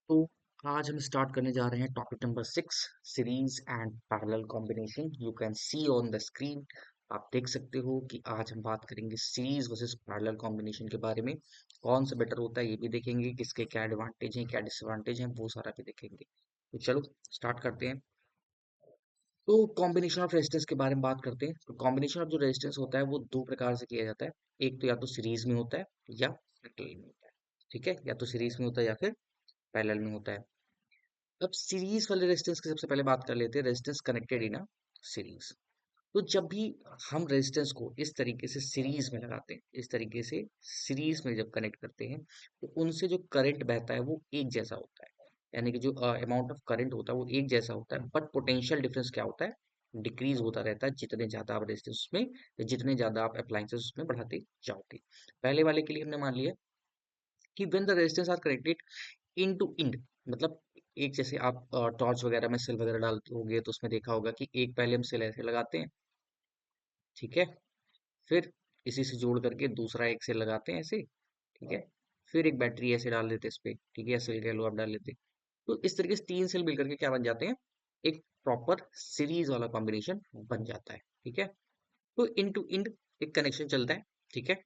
तो आज हम स्टार्ट करने जा रहे हैं topic number 6 series and parallel combination. You can see on the screen. आप देख सकते हो कि आज हम बात करेंगे सीरीज वर्सेस पैरेलल कॉम्बिनेशन के बारे में। कौन सा बेटर होता है ये भी देखेंगे, किसके क्या एडवांटेज हैं क्या डिसएडवांटेज हैं वो सारा भी देखेंगे। तो चलो स्टार्ट करते हैं। तो कॉम्बिनेशन ऑफ रेजिस्टेंस के बारे में बात करते हैं। तो कॉम्बिनेशन ऑफ जो रेजिस्टेंस होता है वो दो प्रकार से किया जाता है। एक तो या तो सीरीज में होता है या पैरेलल में होता है। ठीक है, या तो सीरीज में होता है या फिर पैरेलल में होता है। अब सीरीज वाले रेजिस्टेंस की सबसे पहले बात कर लेते हैं, resistance connected in a series. तो जब भी हम रेजिस्टेंस को इस तरीके से सीरीज में लगाते हैं, इस तरीके से सीरीज में जब कनेक्ट करते हैं तो उनसे जो करंट बहता है वो एक जैसा होता है। यानी कि जो अमाउंट ऑफ करंट होता है वो एक जैसा होता है, बट पोटेंशियल डिफरेंस क्या होता है, डिक्रीज होता रहता है जितने ज्यादा आप रेजिस्टेंस उसमें, जितने ज्यादा आप अप्लायंसेस उसमें बढ़ाते जाओगे। पहले वाले के लिए हमने मान लिया कि when the resistance are connected in to end, मतलब एक जैसे आप टॉर्च वगैरह में सेल वगैरह डालते होगे तो उसमें देखा होगा कि एक पहले हम सेल ऐसे लगाते हैं, ठीक है, फिर इसी से जोड़ करके दूसरा एक सेल लगाते हैं ऐसे, ठीक है, फिर एक बैटरी ऐसे डाल देते हैं इस पे, ठीक है, सेल कह लो आप डाल लेते हैं। तो इस तरीके से तीन सेल मिलकर के क्या बन जाते हैं, एक प्रॉपर सीरीज वाला कॉम्बिनेशन बन जाता है। ठीक है, तो इन टू इंड एक कनेक्शन चलता है, ठीक है।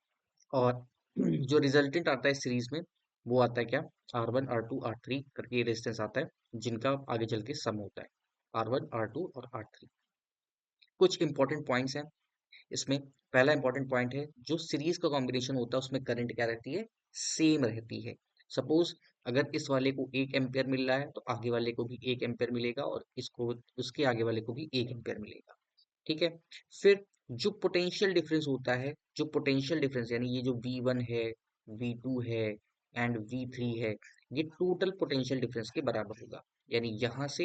और जो रिजल्टेंट आता है सीरीज में वो आता है क्या, R1 R2 R3 करके रेजिस्टेंस आता है जिनका आगे चल के सम होता है, R1 R2 और R3। कुछ इंपॉर्टेंट पॉइंट्स हैं इसमें। पहला इंपॉर्टेंट पॉइंट है, जो सीरीज का कॉम्बिनेशन होता है उसमें करंट क्या रहती है, सेम रहती है। सपोज अगर इस वाले को 1 एम्पियर मिल रहा है तो आगे वाले को भी 1 एम्पियर मिलेगा, और इसको उसके आगे वाले को भी 1 एम्पियर मिलेगा। ठीक है, फिर जो पोटेंशियल डिफरेंस होता है, जो पोटेंशियल डिफरेंस यानी ये जो V1 है, V2 है एंड V3 है, ये टोटल पोटेंशियल डिफरेंस के बराबर होगा। यानी यहाँ से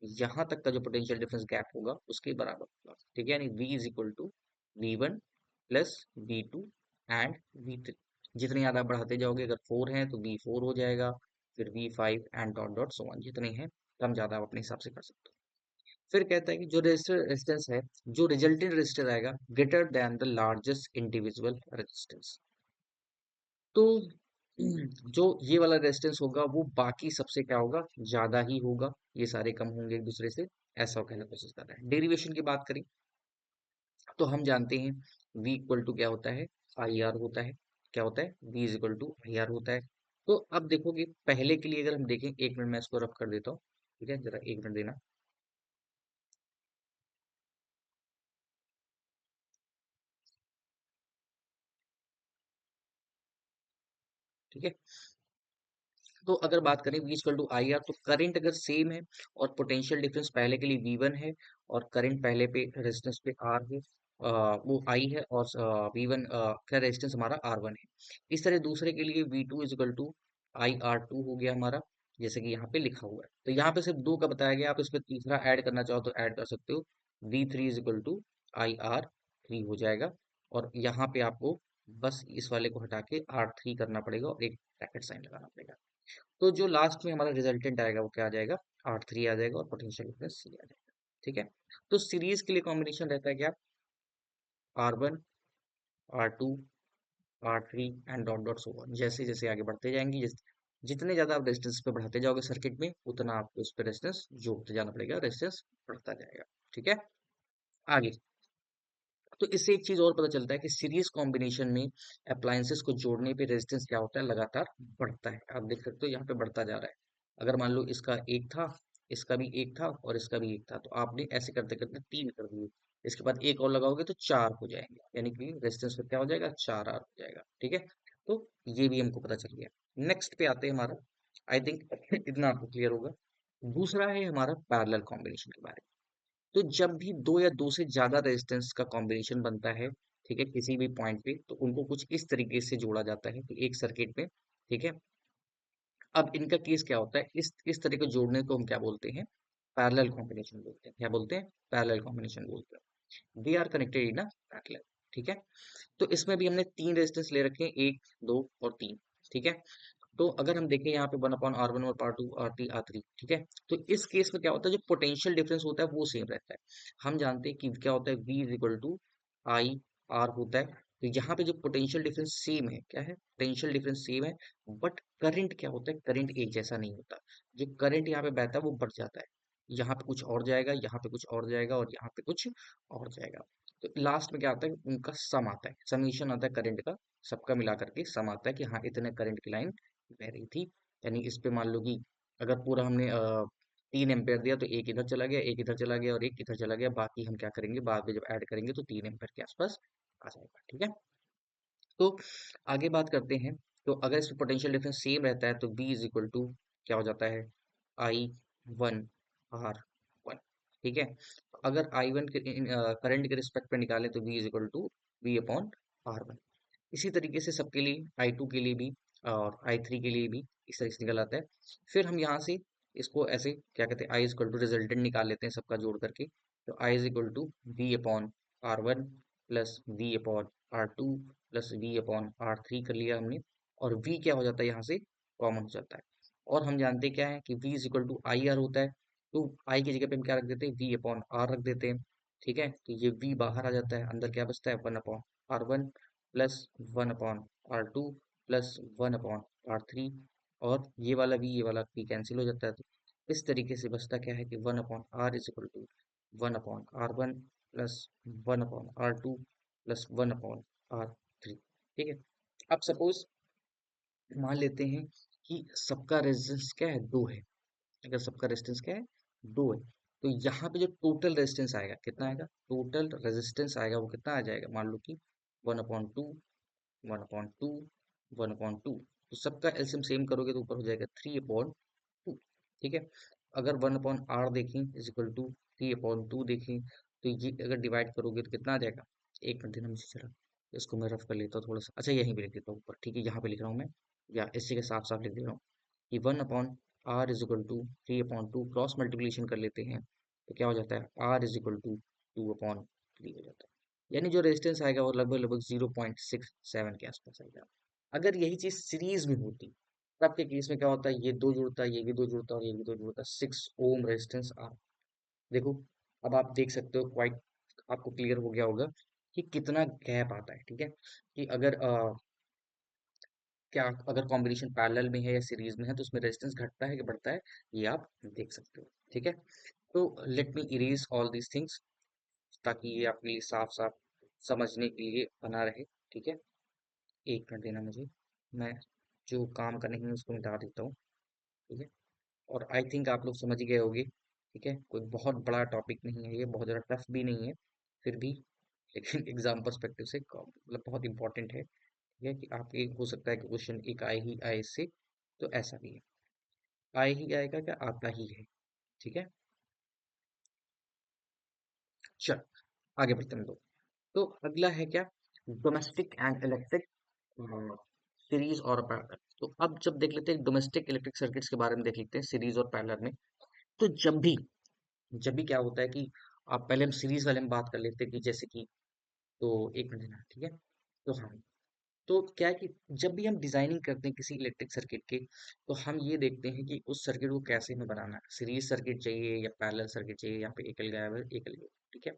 यहाँ तक का जो पोटेंशियल डिफरेंस गैप होगा उसके बराबर होगा। ठीक है, यानी V is equal to V1 plus V2 and V3। जितने ज्यादा बढ़ाते जाओगे, अगर 4 है तो V4 हो जाएगा, फिर V5 and dot dot so on, जितने हैं कम ज्यादा आप अपने हिसाब से कर सकते हो। फिर कहता है कि जो रेजिस्टेंस है, जो रिजल्टेंट रेजिस्टेंस आएगा greater than the largest individual resistance. तो जो ये वाला रेजिस्टेंस होगा वो बाकी सबसे क्या होगा, ज्यादा ही होगा। ये सारे कम होंगे एक दूसरे से, ऐसा कहना कोशिश कर रहा है। डेरिवेशन की बात करें तो हम जानते हैं V इक्वल टू क्या होता है, आई आर होता है। क्या होता है, V is equal to I R होता है। तो अब देखोगे पहले के लिए अगर हम देखें, 1 मिनट मैं इसको रफ कर देता हूँ, ठीक है, जरा 1 मिनट देना। ठीक है, तो अगर बात करें V equal to I R, तो करंट अगर सेम है और पोटेंशियल डिफरेंस पहले के लिए V1 है, और करंट पहले पे रेजिस्टेंस पे R है, वो I है, और V1 का रेजिस्टेंस हमारा R1 है। इस तरह दूसरे के लिए V2 is equal to IR2 हो गया हमारा, जैसे कि यहाँ पे लिखा हुआ है। तो यहाँ पे सिर्फ दो का बताया गया, आप इसमें तीसरा ऐड करना चाहो तो ऐड कर सकते हो। V3 is equal to IR3 हो जाएगा, और यहाँ पे आपको बस इस वाले को हटा के R3 करना पड़ेगा और एक ब्रैकेट साइन लगाना पड़ेगा। तो जो लास्ट में हमारा रिजल्टेंट आएगा वो क्या आ जाएगा, R3 आ जाएगा, और पोटेंशियल डिफरेंस C आ जाएगा। ठीक है, तो सीरीज के लिए कॉम्बिनेशन रहता है क्या, R1 R2 R3 and dot dot so on. जैसे जैसे आगे बढ़ते जाएंगे, जितने ज्यादा आप रेजिस्टेंस पे बढ़ाते जाओगे सर्किट में, उतना आपको उस पर रेजिस्टेंस जोड़ते जाना पड़ेगा, रेजिस्टेंस बढ़ता जाएगा। ठीक है, आगे। तो इससे एक चीज और पता चलता है कि सीरीज कॉम्बिनेशन में अप्लायंसेस को जोड़ने पे रेजिस्टेंस क्या होता है, लगातार बढ़ता है। आप देख सकते हो यहाँ पे बढ़ता जा रहा है। अगर मान लो इसका एक था, इसका भी एक था और इसका भी एक था, तो आपने ऐसे करते करते 3 कर दिए, इसके बाद एक और लगाओगे तो 4 हो जाएंगे, यानी कि रेजिस्टेंस पे क्या हो जाएगा, 4R हो जाएगा। ठीक है, तो ये भी हमको पता चल गया। नेक्स्ट पे आते हैं हमारा, आई थिंक इतना आपको क्लियर होगा। दूसरा है हमारा पैरेलल कॉम्बिनेशन के बारे में। तो जब भी दो या दो से ज्यादा रेजिस्टेंस का कॉम्बिनेशन बनता है, ठीक है, किसी भी पॉइंट पे, तो उनको कुछ इस तरीके से जोड़ा जाता है कि एक सर्किट में। ठीक है, अब इनका केस क्या होता है, इस तरह को जोड़ने को हम क्या बोलते हैं, पैरेलल कॉम्बिनेशन बोलते हैं। क्या बोलते हैं, पैरेलल कॉम्बिनेशन बोलते हैं। They are connected in a parallel. ठीक है, तो इसमें भी हमने 3 रेजिस्टेंस ले रखे हैं, 1 2 और 3। ठीक है, तो अगर हम देखें यहाँ पे 1/R1 और R2 R3 R3, ठीक है, तो इस केस में क्या होता है, जो पोटेंशियल डिफरेंस होता है वो सेम रहता है। हम जानते हैं कि क्या होता है, V is equal to I R होता है। तो यहाँ पे जो पोटेंशियल डिफरेंस सेम है, क्या है, पोटेंशियल डिफरेंस सेम है, बट करंट क्या होता है, करंट एक जैसा नहीं होता। जो करंट यहाँ पे बहता है वो बढ़ जाता है, यहाँ पे कुछ और जाएगा, यहाँ पे कुछ और जाएगा, और यहाँ पे कुछ और जाएगा। तो लास्ट में क्या आता है, उनका सम आता है, समीशन आता है करंट का, सबका मिला करके सम आता है कि हाँ इतने करंट की लाइन बह रही थी। यानी इस पे मान लो कि अगर पूरा हमने 3 एम्पेयर दिया तो एक इधर चला गया, एक इधर चला गया, और एक इधर चला गया, बाकी हम क्या करेंगे बाद में जब ऐड करेंगे तो 3 एम्पेयर के आसपास आ जाएगा। ठीक है, तो आगे बात करते हैं। तो अगर इसमें पोटेंशियल डिफरेंस सेम रहता है तो बी इज इक्वल टू क्या हो जाता है, I1 R1। ठीक है, अगर I1 के करंट के रिस्पेक्ट पे निकालें तो B is equal to V/R1। इसी तरीके से सबके लिए, I2 के लिए भी और I3 के लिए भी इस तरह से निकल आता है। फिर हम यहाँ से इसको ऐसे क्या कहते हैं, I is equal to resultant निकाल लेते हैं सबका जोड़ करके। तो I is equal to V/R1 plus V/R2 plus V/R3 कर लिया हमने। और V क्या हो जाता है यहाँ से, कॉमन हो जाता है। और हम जानते क्या है कि V is equal to I R होता है, तो I की जगह पे हम क्या रख देते हैं, V/R रख देते हैं। ठीक है, तो ये V बाहर आ जाता है, अंदर क्या बचता है, 1/R1 plus 1/R2 plus 1/R3। और ये वाला V कैंसिल हो जाता है। तो इस तरीके से बचता क्या है कि 1/R is equal to 1/R1 plus 1/R2 plus 1/R3। ठीक है, अब सपोज मान लेते हैं कि सबका रेजिस्टेंस क्या है, 2 है। अगर सबका रेजिस्टेंस क्या है, 2 है, तो यहाँ पे जो टोटल रेजिस्टेंस आएगा कितना आएगा, टोटल रेजिस्टेंस आएगा वो कितना आ जाएगा, मान लो कि 1/2 1/2 1/2। तो सबका एलसीएम सेम करोगे तो ऊपर हो जाएगा 3/2। ठीक है, अगर 1/R देखें इज इक्वल टू 3/2 देखें, तो ये अगर डिवाइड करोगे तो कितना आ जाएगा, एक मिनट देना मुझे जरा, इसको मैं रफ कर लेता हूँ थोड़ा सा। अच्छा यहीं पे लिख देता हूँ ऊपर, ठीक है, यहाँ पे लिख रहा हूँ मैं, या इसी के साफ साफ लिख दे रहा हूँ कि 1/R is equal to 3/2, cross multiplication कर लेते हैं तो क्या हो जाता है, R इज इक्वल टू 2/3 हो जाता है। यानी जो रेजिस्टेंस आएगा वो लगभग लगभग 0.67 के आसपास आएगा। अगर यही चीज सीरीज में होती तब के केस में क्या होता है, ये दो जुड़ता है, ये भी दो जुड़ता है, और ये भी दो जुड़ता है, 6 ओम रेजिस्टेंस आ। देखो, अब आप देख सकते हो, क्वाइट आपको क्लियर हो गया होगा कि कितना गैप आता है। ठीक है, कि अगर क्या अगर कॉम्बिनेशन पैरेलल में है या सीरीज में है तो उसमें रेजिस्टेंस घटता है कि बढ़ता है, ये आप देख सकते हो। ठीक है, तो let me erase all these things ताकि ये आपके लिए साफ साफ समझने के लिए बना रहे। ठीक है, एक मिनट देना मुझे, मैं जो काम करने हैं उसको मिटा देता हूँ। ठीक है, और आई थिंक आप लोग समझ ही गए होंगे। ठीक है, कोई बहुत बड़ा टॉपिक नहीं है ये, बहुत ज़्यादा टफ भी नहीं है फिर भी, लेकिन एग्जाम पर्सपेक्टिव से मतलब बहुत इंपॉर्टेंट है। ठीक है, कि आपके हो सकता है कि क्वेश्चन एक आए ही आए इससे, तो ऐसा भी है, आए ही आएगा क्या, आता ही है। ठीक है, चल आगे बढ़ते हैं लोग। तो अगला है क्या, डोमेस्टिक एंड इलेक्ट्रिक सीरीज और पैरेलल। तो अब जब देख लेते हैं डोमेस्टिक इलेक्ट्रिक सर्किट्स के बारे में, देख लेते हैं सीरीज और पैरेलल में। तो जब भी क्या होता है कि आप पहले हम सीरीज वाले में बात कर लेते हैं कि जैसे कि, तो एक मिनट देना, ठीक है। तो हाँ, तो क्या है कि जब भी हम डिजाइनिंग करते हैं किसी इलेक्ट्रिक सर्किट के, तो हम ये देखते हैं कि उस सर्किट को कैसे हमें बनाना है, सीरीज सर्किट चाहिए या पैरेलल सर्किट चाहिए, यहाँ पे एकल गायब है एकल गायब। ठीक है,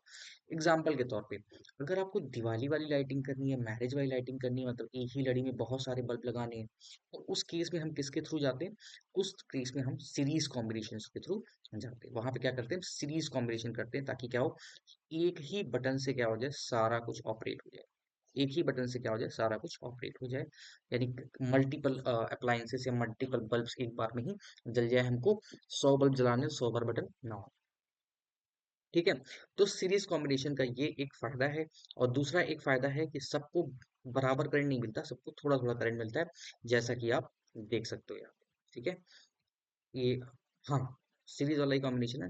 एग्जाम्पल के तौर पे अगर आपको दिवाली वाली लाइटिंग करनी है, मैरिज वाली लाइटिंग करनी है, मतलब एक ही लड़ी में बहुत सारे बल्ब लगाने हैं, तो उस केस में हम किसके थ्रू जाते हैं, उस केस में हम सीरीज कॉम्बिनेशन के थ्रू जाते हैं। वहां पे क्या करते हैं, सीरीज कॉम्बिनेशन करते हैं ताकि क्या हो, एक ही बटन से क्या हो जाए, सारा कुछ ऑपरेट हो जाए। एक ही बटन से क्या हो जाए, सारा कुछ ऑपरेट हो जाए। यानी मल्टीपल अप्लायंसेस या मल्टीपल बल्ब्स एक बार में ही जल जाए, हमको 100 बल्ब जलाने, 100 बार बटन ना हो। ठीक है, तो सीरीज कॉम्बिनेशन का ये एक फायदा है। और दूसरा एक फायदा है कि सबको बराबर करंट नहीं मिलता, सबको थोड़ा थोड़ा करंट मिलता है, जैसा कि आप देख सकते हो यहाँ पे। ठीक है, ये, हाँ, सीरीज वाला ही कॉम्बिनेशन है।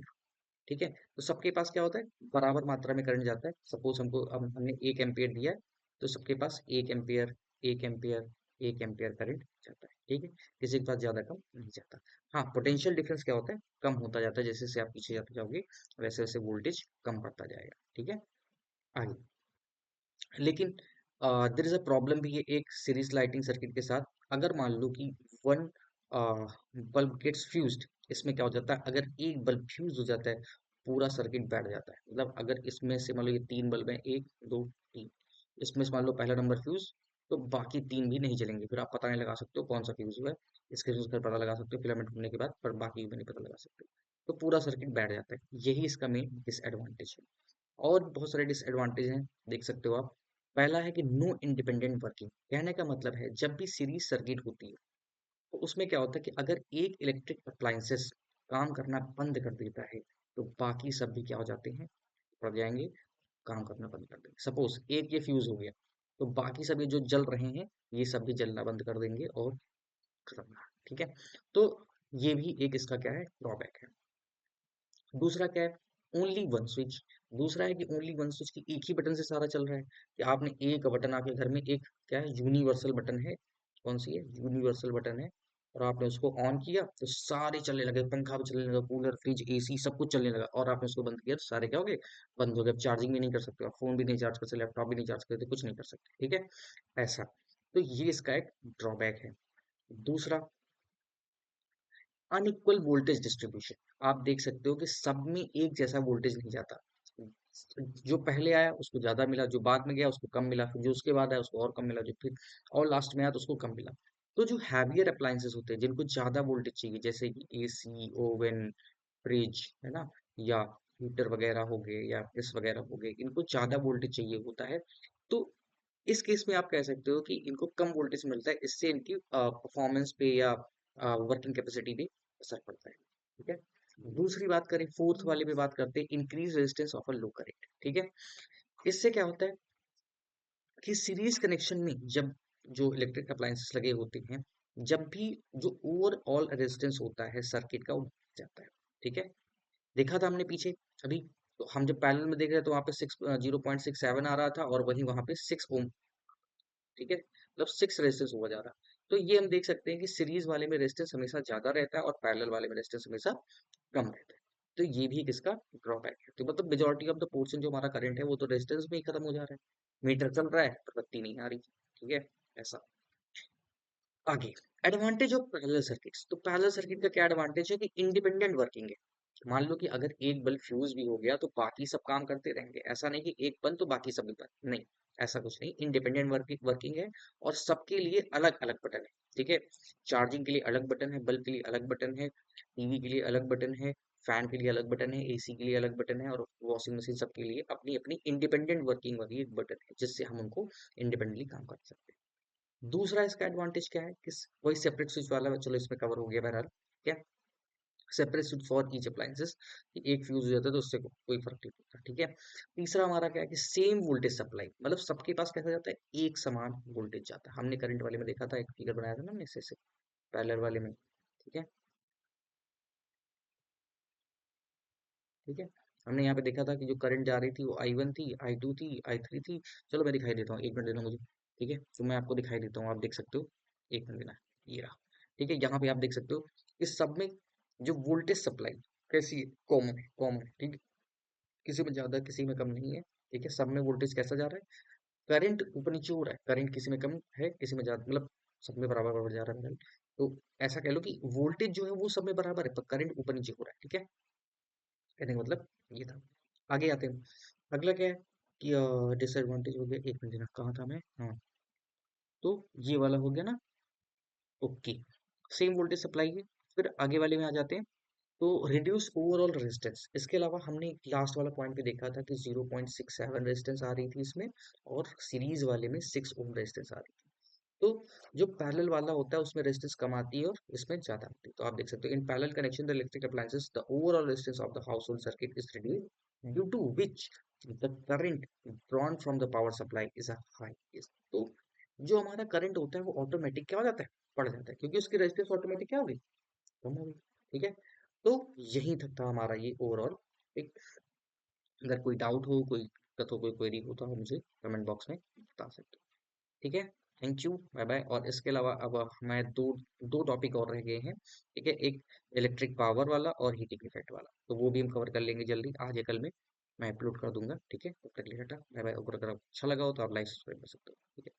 ठीक है, तो सबके पास क्या होता है, बराबर मात्रा में करंट जाता है। सपोज हमको हमने 1 एम्पियर दिया है, तो सबके पास 1 एम्पियर 1 एम्पियर 1 एम्पियर करंट जाता है। ठीक है, किसी के पास ज्यादा कम नहीं जाता। हाँ, पोटेंशियल डिफरेंस क्या होता है, कम होता जाता है, जैसे जैसे आप पीछे जाते जाओगे वैसे वैसे वोल्टेज कम पड़ता जाएगा। ठीक है, आगे, लेकिन देर इज अ प्रॉब्लम भी है एक सीरीज लाइटिंग सर्किट के साथ। अगर मान लो कि वन बल्ब गेट्स फ्यूज्ड, इसमें क्या हो जाता है, अगर एक बल्ब फ्यूज हो जाता है पूरा सर्किट बैठ जाता है। मतलब अगर इसमें से मान लो ये 3 बल्ब हैं, 1 2 3, इसमें से मान लो पहला नंबर फ्यूज, तो बाकी तीन भी नहीं चलेंगे, फिर आप पता नहीं लगा सकते हो कौन सा फ्यूज हुआ है। इसके फ्यूज का पता लगा सकते हो फिलामेंट होने के बाद, पर बाकी भी नहीं पता लगा सकते, तो पूरा सर्किट बैठ जाता है। यही इसका मेन डिसएडवांटेज है। और बहुत सारे डिसएडवांटेज हैं, देख सकते हो आप। पहला है कि नो इंडिपेंडेंट वर्किंग। कहने का मतलब है जब भी सीरीज सर्किट होती है तो उसमें क्या होता है कि अगर एक इलेक्ट्रिक अप्लायंसेस काम करना बंद कर देता है तो बाकी सब भी क्या हो जाते हैं, पड़ जाएंगे, काम करना बंद कर देंगे। सपोज एक ये फ्यूज हो गया, तो बाकी सब ये जो जल रहे हैं ये सब भी जलना बंद कर देंगे और खत्म। ठीक है, तो ये भी एक इसका क्या है, ड्रॉबैक है। दूसरा क्या है, ओनली वन स्विच। दूसरा है कि ओनली वन स्विच की एक ही बटन से सारा चल रहा है, कि आपने एक बटन, आपके घर में एक क्या है, यूनिवर्सल बटन है। कौन सी है, यूनिवर्सल बटन है। और आपने उसको ऑन किया तो सारे चलने लगे, पंखा भी चलने लगा, कूलर फ्रिज एसी सब कुछ चलने लगा। और आपने उसको बंद किया तो सारे क्या हो गए, बंद हो गए। अब चार्जिंग भी नहीं कर सकते, आप फोन भी नहीं चार्ज कर सकते, लैपटॉप भी नहीं चार्ज कर सकते, कुछ नहीं कर सकते। ठीक है, ऐसा। तो ये इसका एक ड्रॉबैक है। दूसरा, अनइक्वल वोल्टेज डिस्ट्रीब्यूशन। आप देख सकते हो कि सब में एक जैसा वोल्टेज नहीं जाता। जो पहले आया उसको ज्यादा मिला, जो बाद में गया उसको कम मिला, फिर जो उसके बाद आया उसको और कम मिला, जो फिर और लास्ट में आया तो उसको कम मिला। तो जो हैवियर अप्लायंसेस होते हैं जिनको ज्यादा वोल्टेज चाहिए, जैसे कि एसी, ओवन, फ्रिज है ना, या हीटर वगैरह हो गए, या प्रेस वगैरह हो गए, इनको ज्यादा वोल्टेज चाहिए होता है। तो इस केस में आप कह सकते हो कि इनको कम वोल्टेज मिलता है, इससे इनकी परफॉर्मेंस पे या वर्किंग कैपेसिटी पे असर पड़ता है। ठीक है, दूसरी बात करें, फोर्थ वाले पे बात करते हैं, increase resistance of a low current. ठीक है, इससे क्या होता है कि सीरीज कनेक्शन में जब जो इलेक्ट्रिक अप्लायंसेस लगे होते हैं, जब भी जो ओवरऑल रेजिस्टेंस होता है सर्किट का वो बढ़ जाता है। ठीक है, देखा था हमने पीछे अभी, तो हम जब पैरेलल में देख रहे थे तो वहाँ पे 0.67 आ रहा था, और वहीं वहाँ पे 6 ओम। ठीक है, मतलब 6 रेजिस्टेंस हुआ जा रहा। तो ये हम देख सकते हैं कि सीरीज वाले में रेजिस्टेंस हमेशा ज्यादा रहता है और पैरेलल वाले में रेजिस्टेंस हमेशा कम रहता है। तो ये भी एक इसका ड्रॉबैक है। तो मतलब मेजोरिटी ऑफ द पोर्शन जो हमारा करंट है वो तो रेजिस्टेंस में ही खत्म हो जा रहा है, मीटर चल रहा है पर बत्ती नहीं आ रही। ठीक है, ऐसा। आगे, एडवांटेज ऑफ पैरेलल सर्किट्स। तो पैरेलल सर्किट का क्या एडवांटेज है कि इंडिपेंडेंट वर्किंग है। मान लो कि अगर एक बल्ब फ्यूज भी हो गया तो बाकी सब काम करते रहेंगे, ऐसा नहीं कि एक बंद तो बाकी सब भी बंद, नहीं, ऐसा कुछ नहीं। इंडिपेंडेंट वर्किंग है, और सबके लिए अलग अलग बटन है। ठीक है, चार्जिंग के लिए अलग बटन है, बल्ब के लिए अलग बटन है, टीवी के लिए अलग बटन है, फैन के लिए अलग बटन है, एसी के लिए अलग बटन है, और वॉशिंग मशीन सबके लिए अपनी अपनी इंडिपेंडेंट वर्किंग वाली एक बटन है, जिससे हम उनको इंडिपेंडेंटली काम कर सकते हैं। दूसरा इसका एडवांटेज क्या है कि वही सेपरेट स्विच वाला, चलो इसमें कवर हो गया बहरहाल। क्या, separate switch for each appliances, कि एक फ्यूज हो जाता है तो उससे कोई फर्क नहीं पड़ता। ठीक है, तीसरा हमारा क्या है कि सेम वोल्टेज सप्लाई, मतलब सबके पास कैसा जाता है, एक समान वोल्टेज जाता है। हमने करंट वाले में देखा था, एक फिगर बनाया था ना हमने ऐसे से, पैरेलल वाले में। ठीक है, ठीक है, हमने यहाँ पे देखा था कि जो करंट जा रही थी वो I1 थी, I2 थी, I3 थी। चलो मैं दिखाई देता हूँ, एक मिनट देना मुझे। ठीक है, तो मैं आपको दिखाई देता हूँ, आप देख सकते हो, एक मिनट देना, ये रहा। ठीक है, यहाँ पे आप देख सकते हो इस सब में जो वोल्टेज सप्लाई कैसी है, कॉमन है, कॉमन है। ठीक है, किसी में ज्यादा किसी में कम नहीं है। ठीक है, सब में वोल्टेज कैसा जा रहा है, करंट ऊपर नीचे हो रहा है, करंट किसी में कम है किसी में ज्यादा, मतलब सब में बराबर बराबर जा रहा है। तो ऐसा कह लो कि वोल्टेज जो है वो सब में बराबर है, पर करंट ऊपर नीचे हो रहा है। ठीक है, कहने का मतलब ये था। आगे आते हैं, अगला क्या है कि डिसएडवांटेज हो गया, एक मिनट, कहाँ था मैं, हाँ, तो ये वाला हो गया ना। ओके, सेम वोल्टेज सप्लाई है। फिर आगे वाले में आ जाते हैं, तो रिड्यूस ओवरऑल रेजिस्टेंस। इसके अलावा हमने लास्ट वाला पॉइंट पे देखा था कि 0.67 रेजिस्टेंस आ रही थी इसमें, और सीरीज वाले में 6 ओम रेजिस्टेंस आ रही थी। तो जो पैरेलल वाला होता है उसमें रेजिस्टेंस कम आती है और इसमें ज्यादा आती है। तो आप देख सकते हो, in parallel connection the electric appliances the overall resistance of the household circuit is reduced, due to which the current drawn from the power supply is a high. तो जो हमारा करंट होता है वो ऑटोमेटिक क्या हो जाता है, बढ़ जाता है, क्योंकि उसकी रेजिस्टेंस ऑटोमेटिक क्या हो गई, कम हो गई। ठीक है, तो यही तक था हमारा ये ओवरऑल। एक, अगर कोई डाउट हो, कोई दिक्कत हो, कोई क्वेरी हो तो आप मुझे कमेंट बॉक्स में बता सकते हो। ठीक है, थैंक यू, बाय बाय। और इसके अलावा अब हमारे दो दो टॉपिक और रह गए हैं। ठीक है, एक इलेक्ट्रिक पावर वाला और हीटिंग इफेक्ट वाला, तो वो भी हम कवर कर लेंगे जल्दी, आज या कल में मैं अपलोड कर दूंगा। ठीक है, तब तक के लिए टाटा बाय बाय। अगर आपको अच्छा लगा हो तो आप लाइक सब्सक्राइब कर सकते हो। ठीक है।